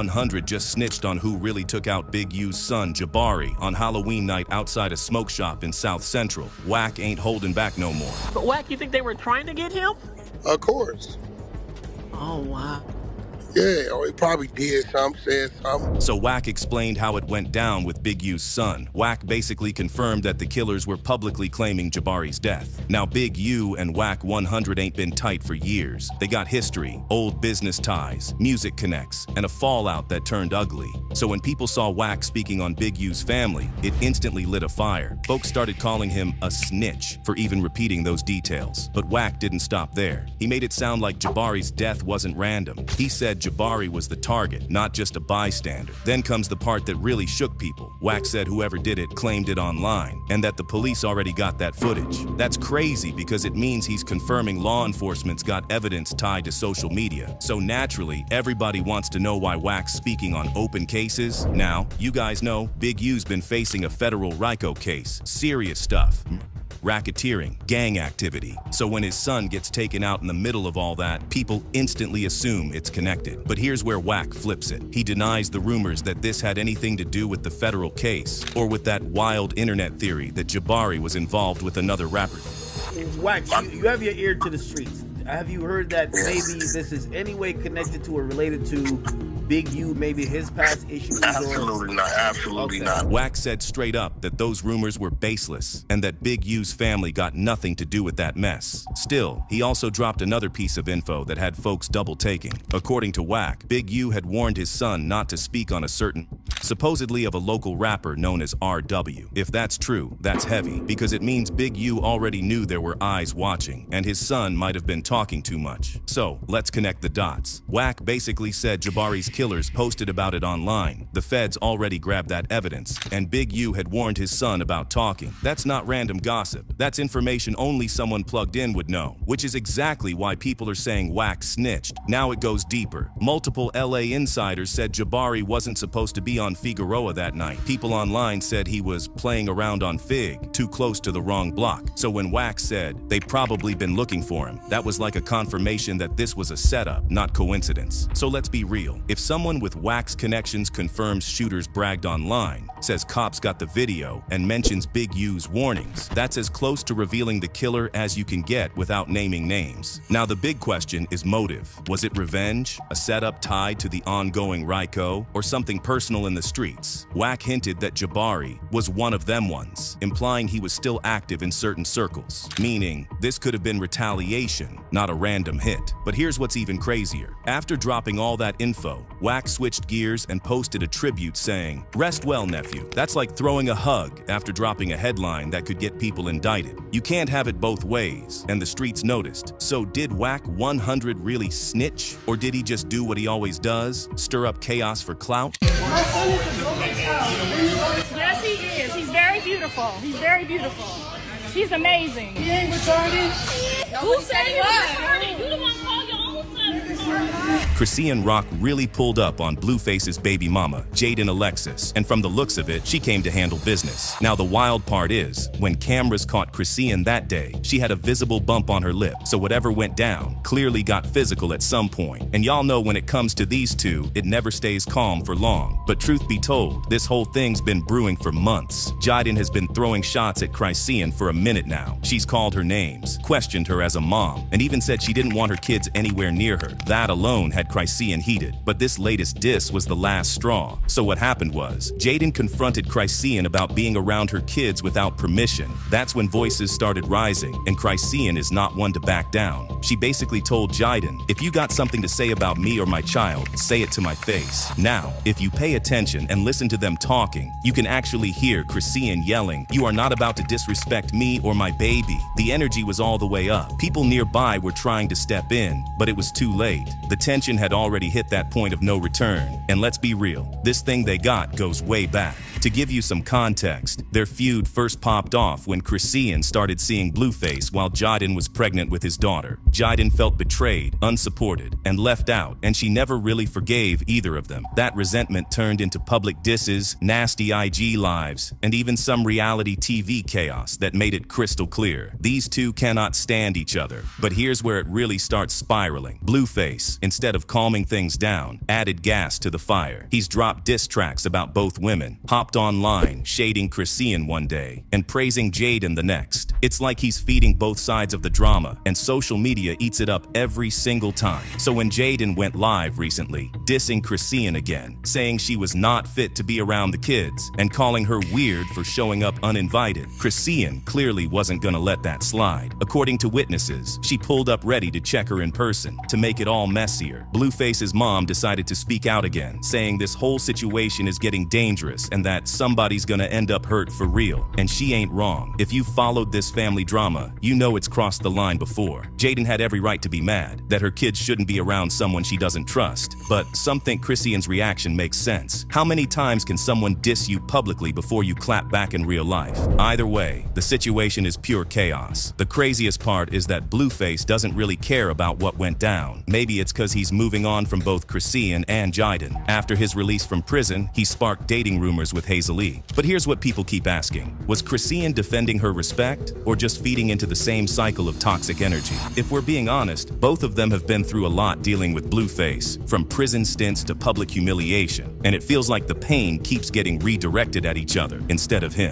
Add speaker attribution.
Speaker 1: Wack100 just snitched on who really took out Big U's son, Jabari, on Halloween night outside a smoke shop in South Central. Wack ain't holding back no more.
Speaker 2: But Wack, you think they were trying to get him?
Speaker 3: Of course.
Speaker 2: Oh, wow.
Speaker 3: Yeah, or he probably did something, said something.
Speaker 1: So Wack explained how it went down with Big U's son. Wack basically confirmed that the killers were publicly claiming Jabari's death. Now Big U and Wack100 ain't been tight for years. They got history, old business ties, music connects, and a fallout that turned ugly. So when people saw Wack speaking on Big U's family, it instantly lit a fire. Folks started calling him a snitch for even repeating those details. But Wack didn't stop there. He made it sound like Jabari's death wasn't random. He said Jabari was the target, not just a bystander. Then comes the part that really shook people. Wack said whoever did it claimed it online, and that the police already got that footage. That's crazy because it means he's confirming law enforcement's got evidence tied to social media. So naturally, everybody wants to know why Wack's speaking on open cases. Now, you guys know, Big U's been facing a federal RICO case. Serious stuff. Racketeering, gang activity. So when his son gets taken out in the middle of all that, people instantly assume it's connected. But here's where Wack flips it. He denies the rumors that this had anything to do with the federal case, or with that wild internet theory that Jabari was involved with another rapper.
Speaker 4: Wack, you have your ear to the streets. Have you heard that maybe this is any way connected to or related to Big U, maybe his past issues?
Speaker 3: Absolutely not. Absolutely not.
Speaker 1: Wack said straight up that those rumors were baseless and that Big U's family got nothing to do with that mess. Still, he also dropped another piece of info that had folks double taking. According to Wack, Big U had warned his son not to speak on a certain, supposedly of a local rapper known as RW. If that's true, that's heavy, because it means Big U already knew there were eyes watching, and his son might have been talking too much. So, let's connect the dots. Wack basically said Jabari's killers posted about it online. The feds already grabbed that evidence, and Big U had warned his son about talking. That's not random gossip. That's information only someone plugged in would know, which is exactly why people are saying Wack snitched. Now it goes deeper. Multiple LA insiders said Jabari wasn't supposed to be on Figueroa that night. People online said he was playing around on Fig, too close to the wrong block. So when Wack said they'd probably been looking for him, that was like a confirmation that this was a setup, not coincidence. So let's be real. If someone with Wack's connections confirms shooters bragged online, says cops got the video, and mentions Big U's warnings, that's as close to revealing the killer as you can get without naming names. Now the big question is motive. Was it revenge, a setup tied to the ongoing RICO, or something personal in the streets? Wack hinted that Jabari was one of them ones, implying he was still active in certain circles, meaning this could have been retaliation, not a random hit. But here's what's even crazier. After dropping all that info, Wack switched gears and posted a tribute saying, "Rest well, nephew." That's like throwing a hug after dropping a headline that could get people indicted. You can't have it both ways, and the streets noticed. So did Wack100 really snitch, or did he just do what he always does, stir up chaos for clout?
Speaker 5: Yes, he is. He's very beautiful. He's very beautiful. He's amazing. He ain't retarded. Who said he was retarded? You the one called your own son retarded.
Speaker 1: Chrisean Rock really pulled up on Blueface's baby mama, Jaden Alexis, and from the looks of it, she came to handle business. Now the wild part is, when cameras caught Chrisean that day, she had a visible bump on her lip, so whatever went down clearly got physical at some point. And y'all know when it comes to these two, it never stays calm for long. But truth be told, this whole thing's been brewing for months. Jaden has been throwing shots at Chrisean for a minute now. She's called her names, questioned her as a mom, and even said she didn't want her kids anywhere near her. That alone had Chrisean heated. But this latest diss was the last straw. So what happened was, Jaden confronted Chrisean about being around her kids without permission. That's when voices started rising, and Chrisean is not one to back down. She basically told Jaden, "If you got something to say about me or my child, say it to my face." Now, if you pay attention and listen to them talking, you can actually hear Chrisean yelling, "You are not about to disrespect me or my baby." The energy was all the way up. People nearby were trying to step in, but it was too late. The tension had already hit that point of no return. And let's be real, this thing they got goes way back. To give you some context, their feud first popped off when Chrisean started seeing Blueface while Jaden was pregnant with his daughter. Jaden felt betrayed, unsupported, and left out, and she never really forgave either of them. That resentment turned into public disses, nasty IG lives, and even some reality TV chaos that made it crystal clear. These two cannot stand each other. But here's where it really starts spiraling. Blueface, instead of calming things down, added gas to the fire. He's dropped diss tracks about both women, hopped online, shading Chrisean one day, and praising Jaden the next. It's like he's feeding both sides of the drama, and social media eats it up every single time. So when Jaden went live recently, dissing Chrisean again, saying she was not fit to be around the kids, and calling her weird for showing up uninvited, Chrisean clearly wasn't gonna let that slide. According to witnesses, she pulled up ready to check her in person. To make it all messier, Blueface's mom decided to speak out again, saying this whole situation is getting dangerous and that somebody's gonna end up hurt for real. And she ain't wrong. If you followed this family drama, you know it's crossed the line before. Jaden had every right to be mad that her kids shouldn't be around someone she doesn't trust. But some think Chrisean's reaction makes sense. How many times can someone diss you publicly before you clap back in real life? Either way, the situation is pure chaos. The craziest part is that Blueface doesn't really care about what went down. Maybe it's because he's moving on from both Chrisean and Jaden. After his release from prison, he sparked dating rumors with Hazel-E. But here's what people keep asking. Was Chrisean defending her respect or just feeding into the same cycle of toxic energy? If we're being honest, both of them have been through a lot dealing with Blueface, from prison stints to public humiliation, and it feels like the pain keeps getting redirected at each other instead of him.